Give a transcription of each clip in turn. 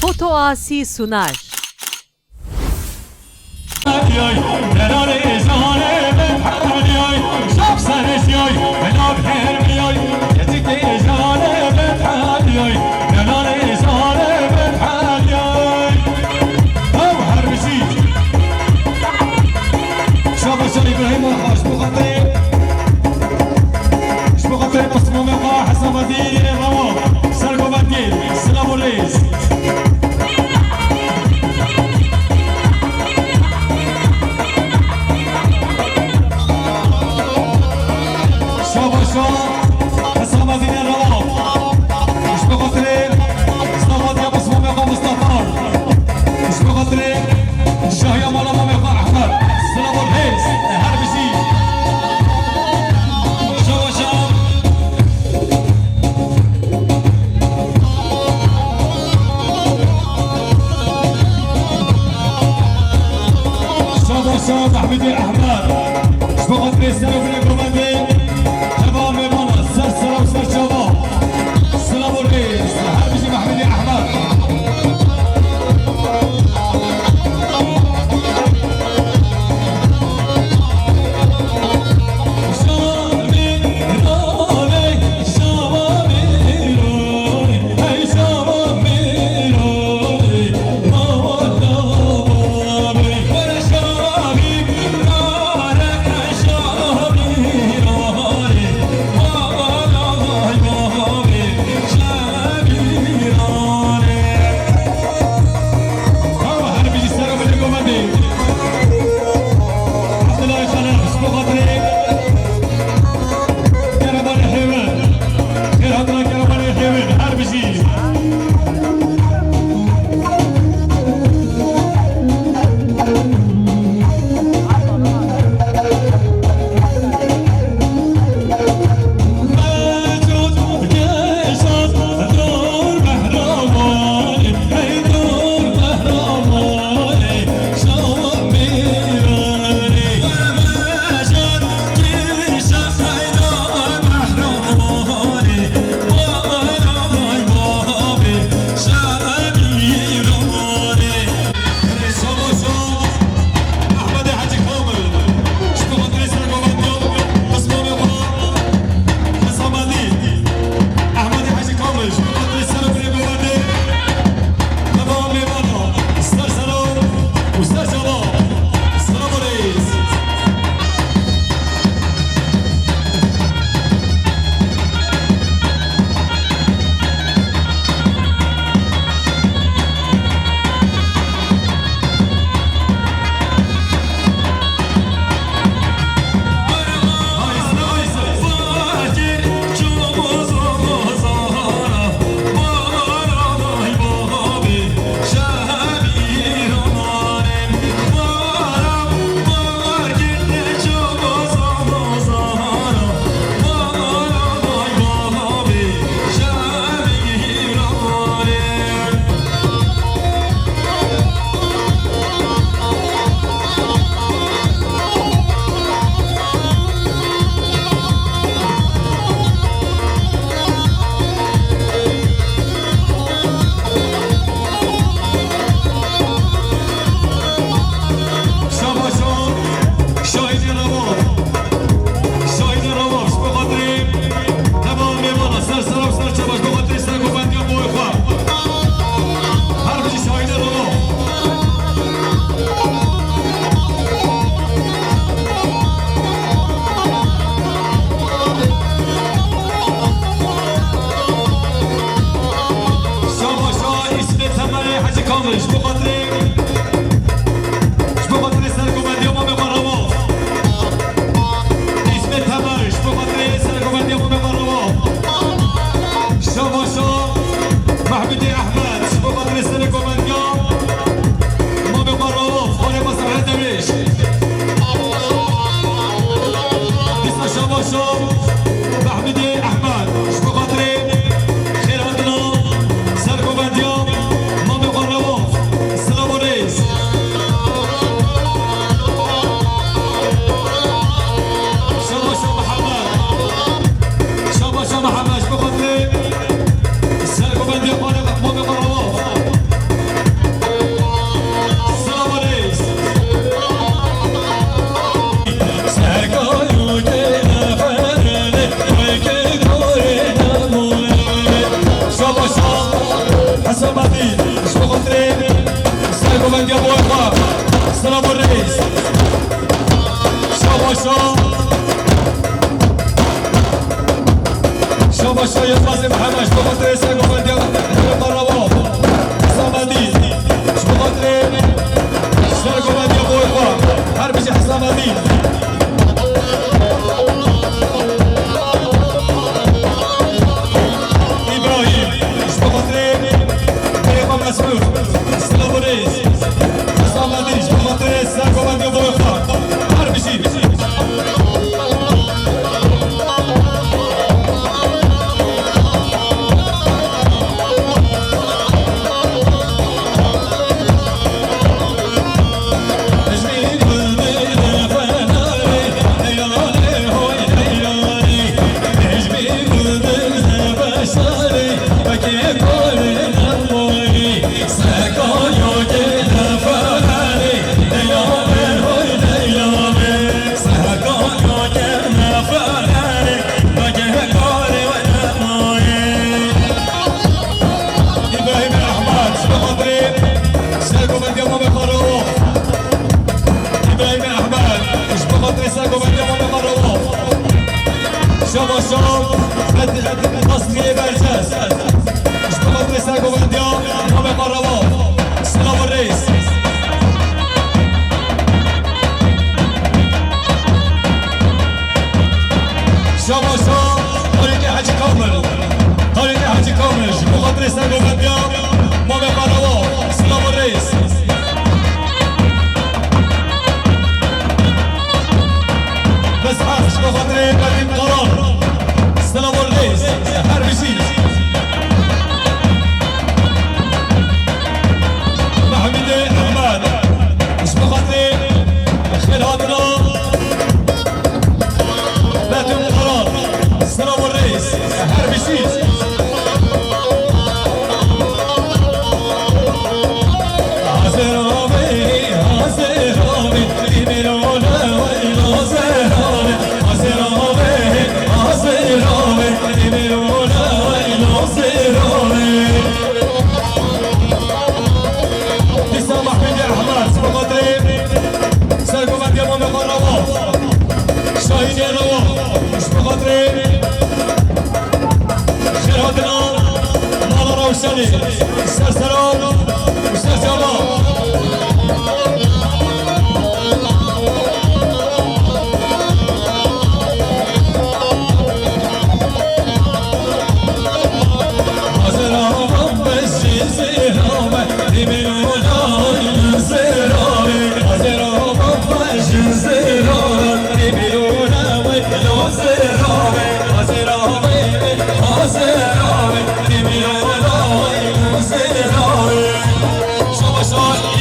Foto Asi sunar. محمدي احمد شبغت بيسر وفي الكوماندي تمام مانا سر سر وسر شباب السلام الرئيس حبيبي محمدي احمد سرگوبند یا بویخواه سلام الرئیس شاباشا شاباشا یزمازی محمد شبخاطر سرگوبند یا مرواب حسامدی شبخاطر سرگوبند یا بویخواه هر بیش حسامدی سلام الرئيس حسام الدين شبخاطر سرگوبند یا بویخواه هر بیشی شباشا تصمیه برجست اشتباط سرگوبند یا نام قربان سلام الرئیس شباشا خالد حاجی کامل خالد حاجی کامل اشتباط سرگوبند یا نام قربان سلام الرئیس بس حافظ بخاطر قدیم قرار سلام الرئيس هر بیشی محمد احمد مش بخاطر خير هاتنا باتم قرار سلام الرئيس هر بیشی شاهین روا مش بخاطر خیراتنا مالا روشنی سرسران و سرجالا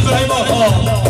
İbrahim Ağa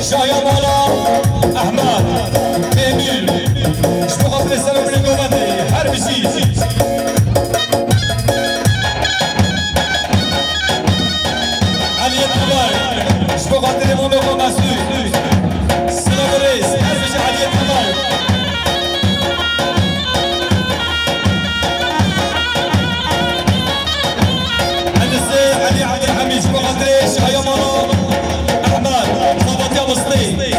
شایا مالا احمد امیر شما خاطر سلام نگومده هر بشی علی طلای شما خاطر امام آقا مسعود سلام رئیس هر بشی علی طلای هندسه علی عبدالحمید شما خاطر شایا مالا احمد ضابط يا مصري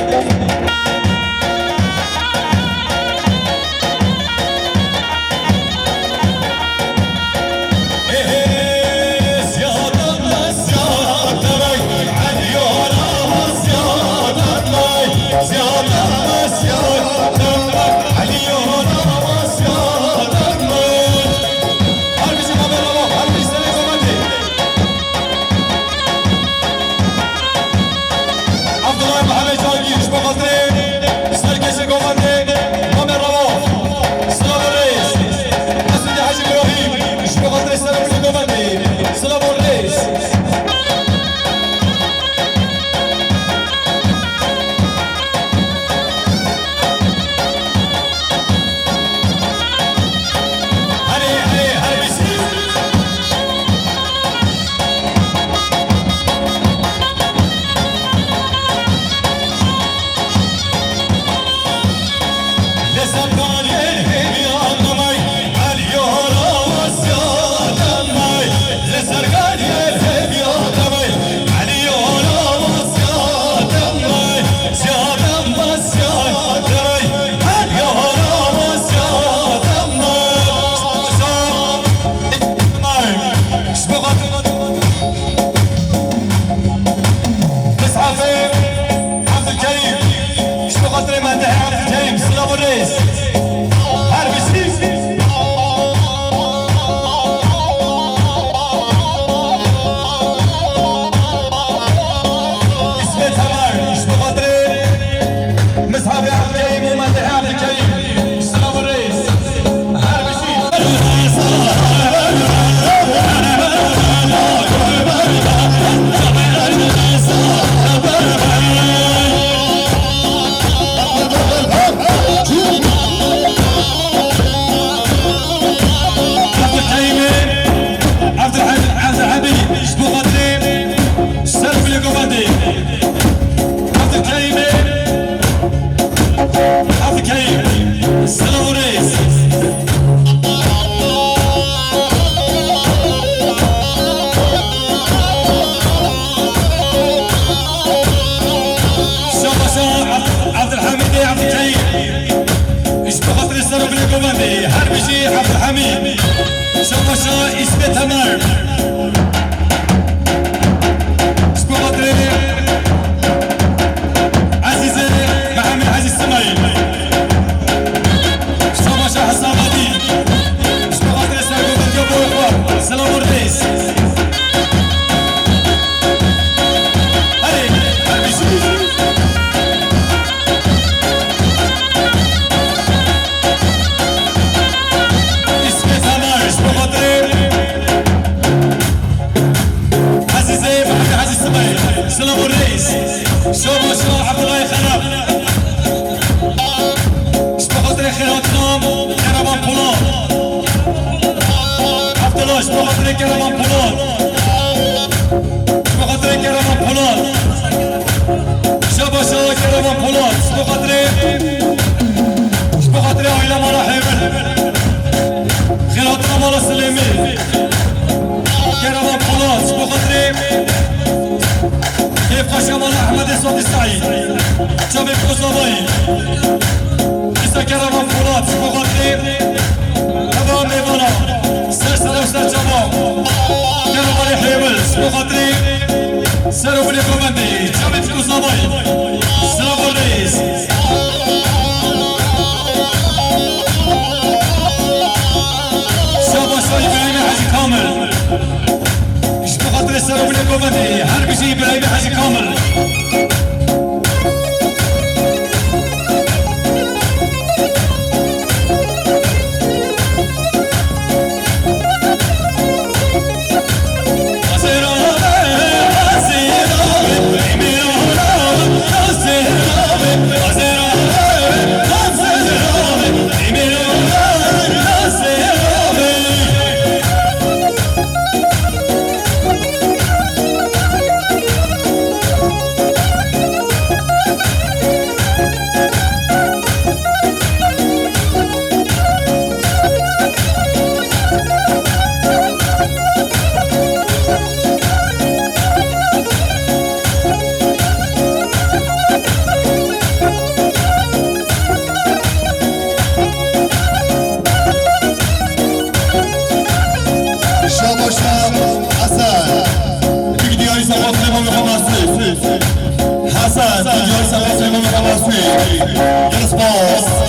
Yes, boss.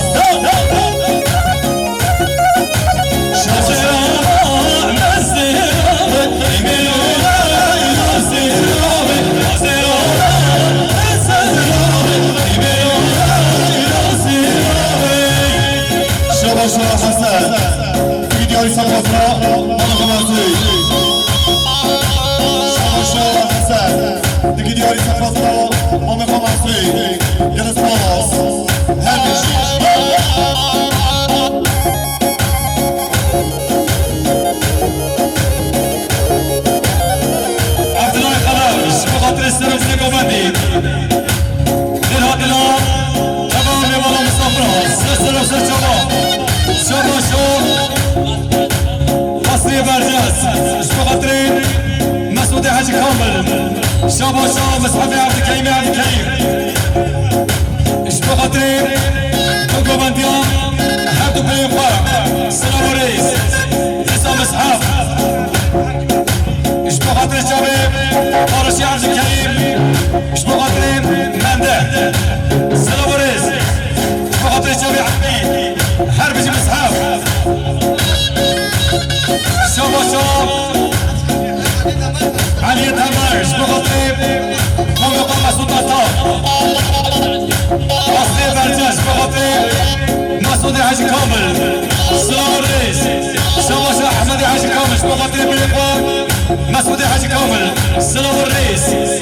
شابا شابا اصحابي عبد الكريم عبد الكريم ايش بخاطرين توقو بنديان حبتو بلي فرق السلام وريس نسام اصحاب ايش بخاطرين شباب فارشي عبد الكريم ايش بخاطرين منده السلام وريس ايش بخاطرين شباب عبد حربجي اصحاب شابا شابا علي التمر شبغطيب موقع مسعود نطاق أصلي برجاش شبغطيب مسعود حاجي كامل السلام الرئيس شباشا أحمد حاجي كامل شبغطيب بالإخوان مسعود حاجي كامل السلام الرئيس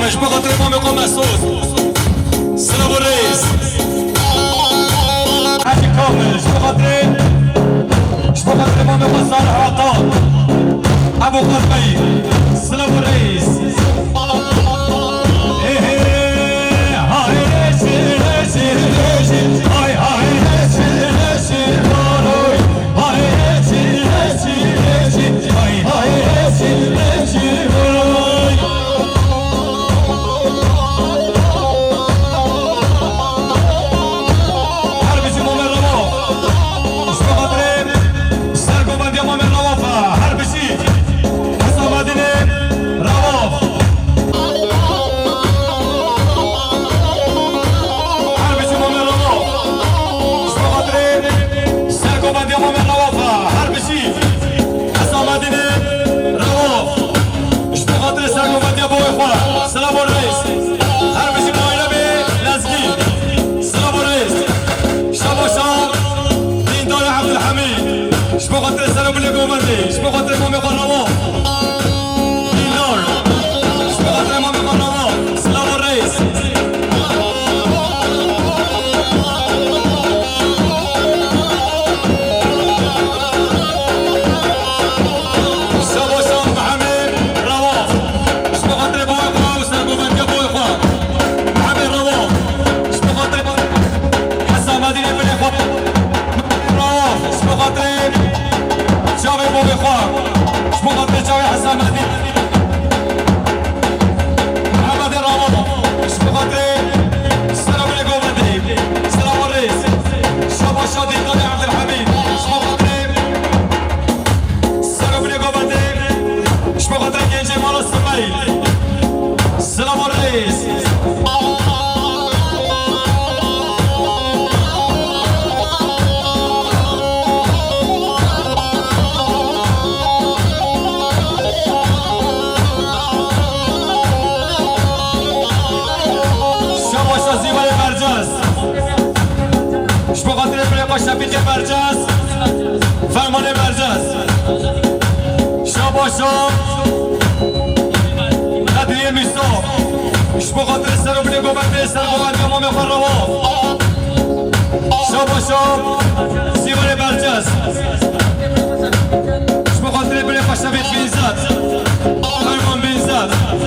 مش بخاطر امام يقوم مسعود السلام الرئيس حاجي كامل مش بخاطر امام يقوم صالح عطاء ابو قلبي السلام الرئيس السلام الرئيس شبیه برجاز فرمان برجاز شاباشا قدریه میسا شبه خاطر سر و بلی گوبنده سر گوبنده امام خرواف شاباشا سیوان برجاز شبه خاطر بلی پشتویت بینزد فرمان بینزد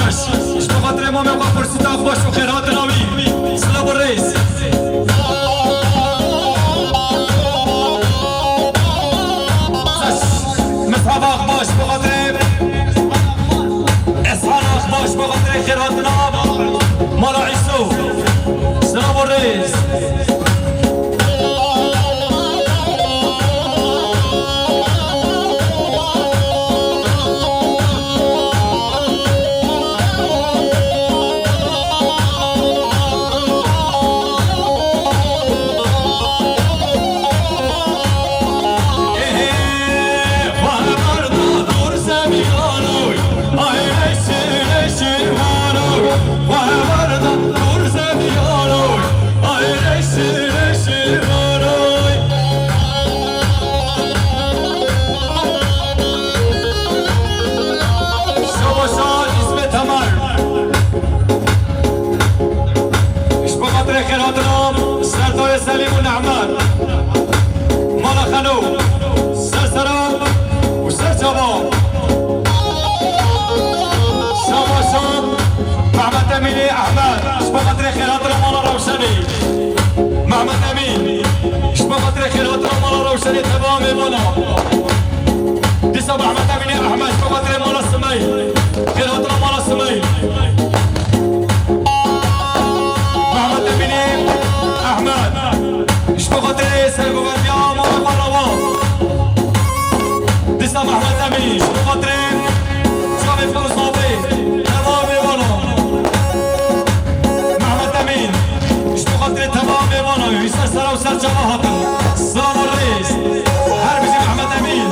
باش اش بخاطر امام آقا فرصت باش و خیرات ناوی سلام الرئیس مصحف باش بخاطر اسحاق باش بخاطر خیرات ناو مالا عیسو سلام الرئیس سليم ونعمان مالا خانو سرسرام وسرجبان شابا شام محمد اميني احمد شبقتري خيراتنا مالا روشني محمد امين شبقتري خيراتنا مالا روشني تمامي مالا ديسا محمد اميني احمد شبقتري مالا سمي خيراتنا مالا سمي محمد اميني احمد بخاطر سرگو بندیام و مروان دیسا محمد امین بخاطر شام فرصابی تمام ایوانا محمد امین بخاطر تمام ایوانا یسر سر و سر جماعت سلام الرئیس هر بیشی محمد امین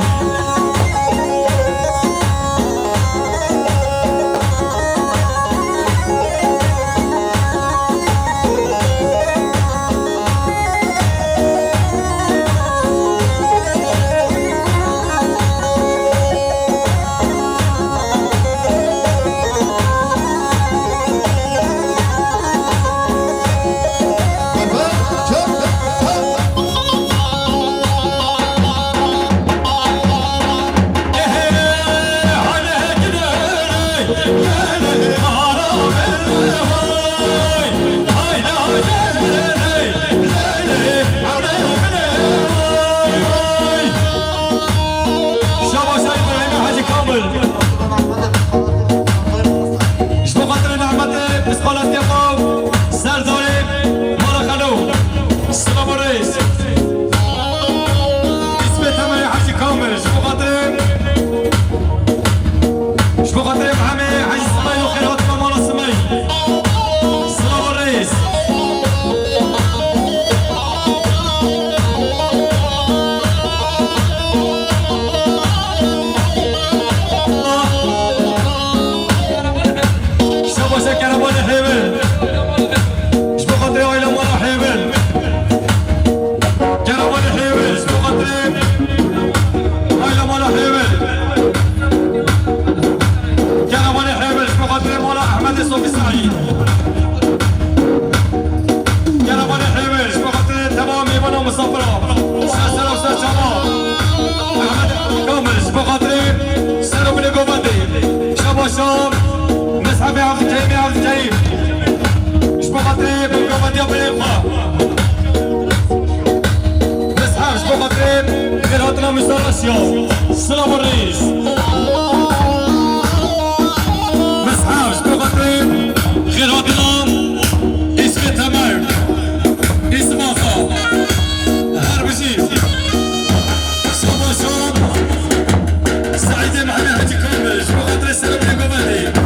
مسحب عبد الكريم عبد الكريم شبو خاطري بالقوة ديال بليقة مسحب شبو خاطري غير هاتنا ميزوراسيون سلام الرئيس مسحب شبو خاطري غير هاتنا اسمي تمر اسم آخا هربجي شبو سعيد محمد حاجي كامل شبو خاطري سلام بالقوة دي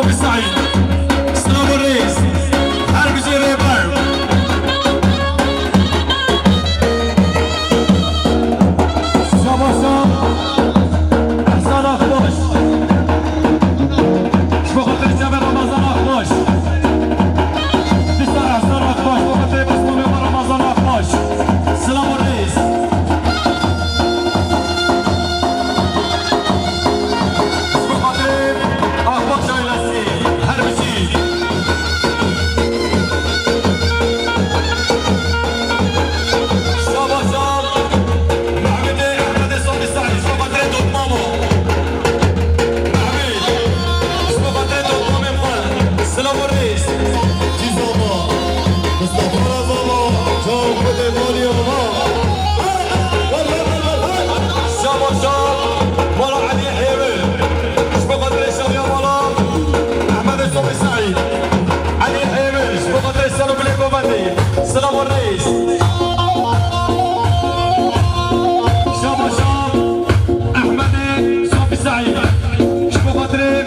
صوفي سعيد سلام الرئيس حرب جيري برب شباشا احسان اخوش شبخاطر جبل رمضان اخوش دستار احسان اخوش شبخاطر بسلومي رمضان اخوش سلام الرئيس سلام الرئيس شابا شاب احمد صوفي سعيد شبو خاطري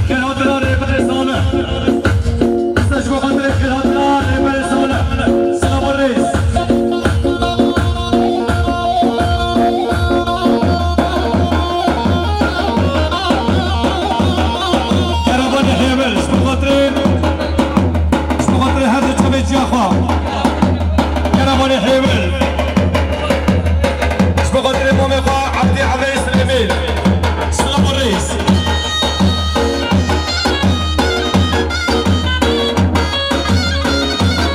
كيرات الاري بالرسالة شبو خاطري كيرات الاري بالرسالة سلام الرئيس كربان حيبل شبو خاطري هذا الجبيت يا اخوان كرموني حيبل شبه قدري مومي اخوان عبدي عبيس الامين سلام الرئيس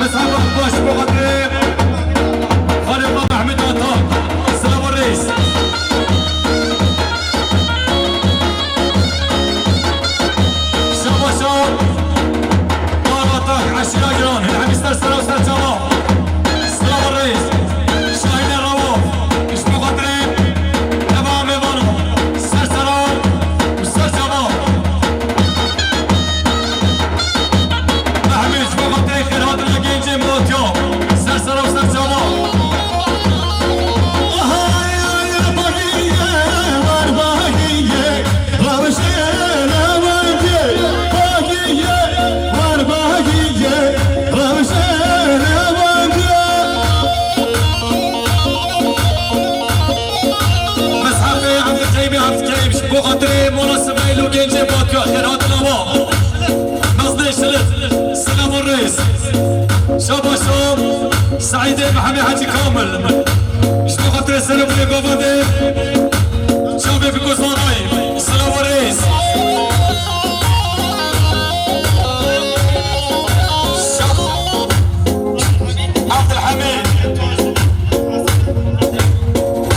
مسحب اخوان شبه قدري خالد محمد وطاق سلام الرئيس شابا شاب عشرة جرام هنا عم يستر سنة وستر جمال سلام الرئيس شاهين الرواف اشبو قدري تبع ميبانو سر سلام وسر جمال محمد اشبو قدري خيرات الجنجي موتيو سر سلام وسر جمال قدري مناسب لو جنجي باتيو خيرات الأمام نصدي شلت سلام الرئيس شابا شاب سعيد محمد حاجي كامل شبو قدري سلام لي قوادي شابي في كوزاناي سلام الرئيس عبد الحميد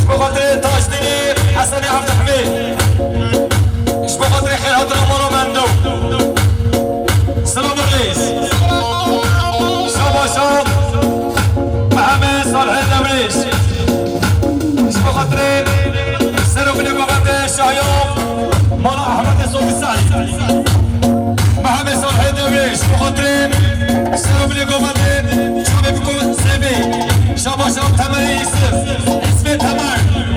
شبو قدري تاج ديني حسني عبد الحميد سلام الرئيس شابا شاب محمد صالح الدمريش شبو خاطري سلام بن بغداد شايوف مولا احمد صوفي سعيد محمد صالح الدمريش شبو خاطري سلام بن بغداد شباب بكم سيبي شابا شاب تمري يوسف اسمي تمر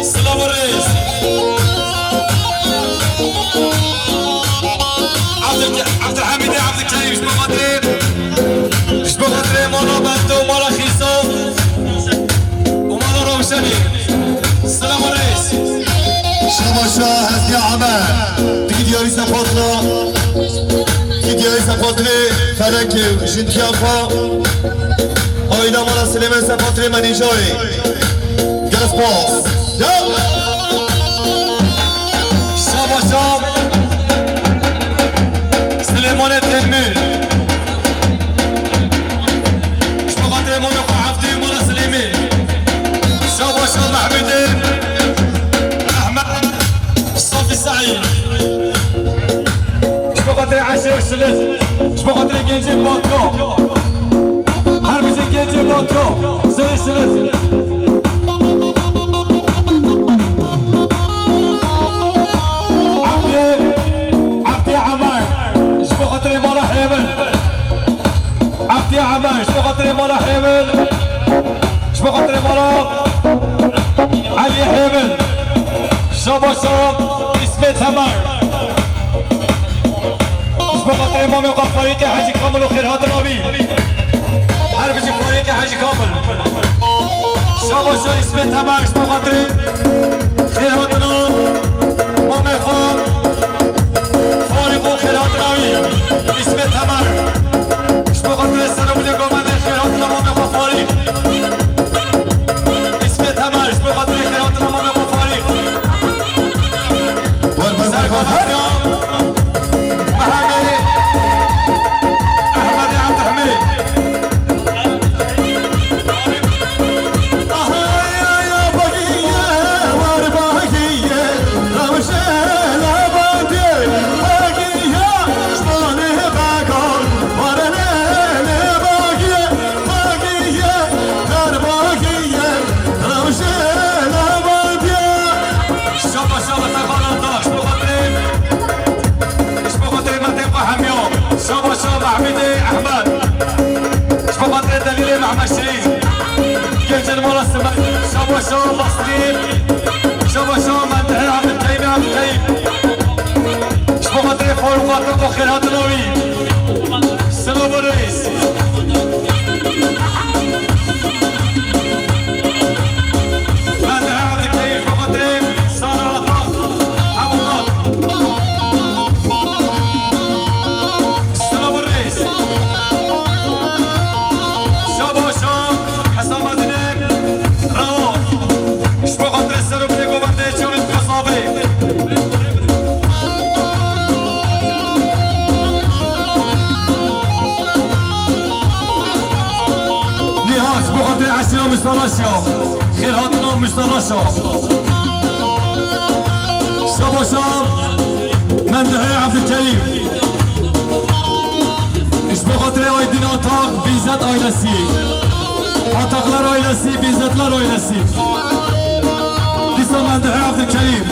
سلام الرئيس عبد الحميد عبد الكريم شبو قدري مالا بنتو ومالا خيسو ومالا روشني سلام الرئيس شما شاه هزگی عمه دیگه دیاری سپاتلا دیگه دیاری سپاتلی فلکی جنتیانفا آیده مالا سلیمه سپاتلی منیجاری گرسپاس شابا شاب سلیمان تیمور شبو قدري مومي اخو عبدي ومالا سليمي شابا شاب محمد احمد صوفي سعيد شبو قدري عشر وشلت شبو قدري جنجي بوتو هرمزي جنجي بوتو زي شلت عبدي عمار شبو قدري مالا حيبل ايش بخاطر مالا حامل ايش بخاطر مالا علي حامل شابا شاب اسمه تمر ايش بخاطر امام فريق حاجي كامل وخير هذا النبي حرب فريق حاجي كامل شابا شاب اسمه تمر ايش بخاطر خير هذا امام فريق وخير هذا النبي اسمه تمر ايش بخاطر السلام عليكم انا خير هذا امام فريق اسمه تمر ايش بخاطر خير هذا امام فريق شباب مصريين شباب منطقة عبد الكريم عبد الكريم شباب فاروق وخيرات النبي السلام الرئيس منطقة عبد الكريم شباب سارة لطاف أبو الله السلام الرئيس شباب حسام مدني مسترشا خير هاتنا مسترشا شباب شاب منطقة عبد الكريم ايش بخاطر aydın atak bizzat ailesi ataklar ailesi bizzatlar ailesi Lisa منطقة عبد الكريم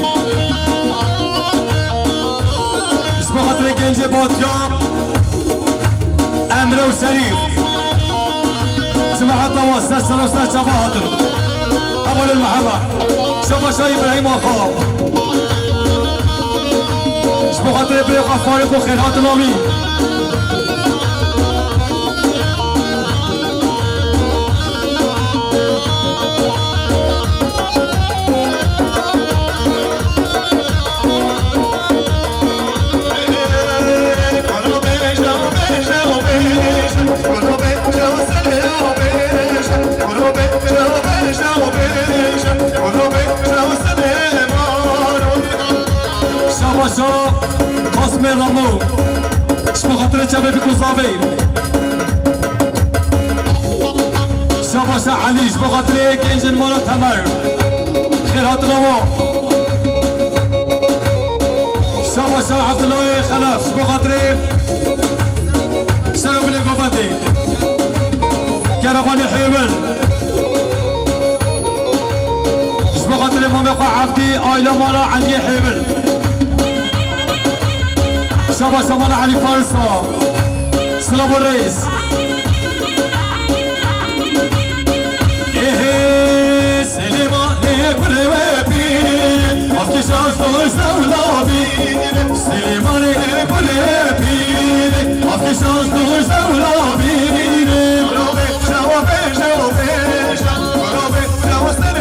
ايش بخاطر gence Batyam Emre و Şerif سماحة واسطة سلوسة شباهدر أول المحبة شباشا إبراهيم وخاب شبخاطر إبراهيم فارق وخيرات الأمين شباشا قاسم رامو اش بخاطر شباب كوزافي شباشا علي اش بخاطر كنجن مالا تمر خيرات رامو شباشا عبد الله خلف اش بخاطر سلام عليكم فاتي كرفاني حيوان اش بخاطر امام عبدي آيلة مالا عندي حيوان شباب شمال علي فارسا سلام الرئيس ايه سليماني بلوبي افكي شاش دور زولابي سليماني بلوبي افكي شاش دور زولابي بلوبي شوابي شوابي بلوبي شوابي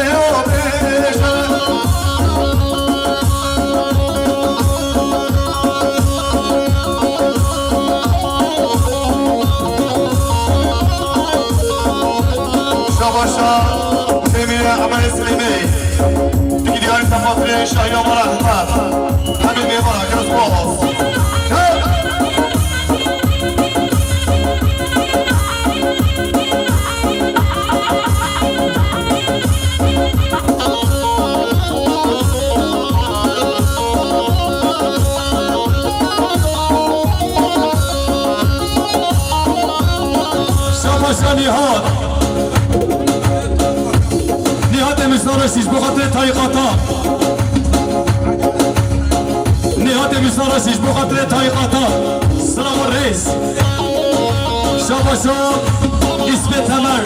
شباشا تيمية عمل سليمي تيجي دياري تفاصيل شايلة مرة أحمد حبيبي مرة كرس بوغص شباشا نهاد مسترسيش بخاطر طريقتا نهاية مسترسيش بخاطر طريقتا السلام الرئيس شباب عاصمة تمر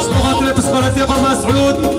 اسمه خاطر بسكولاتي ابو مسعود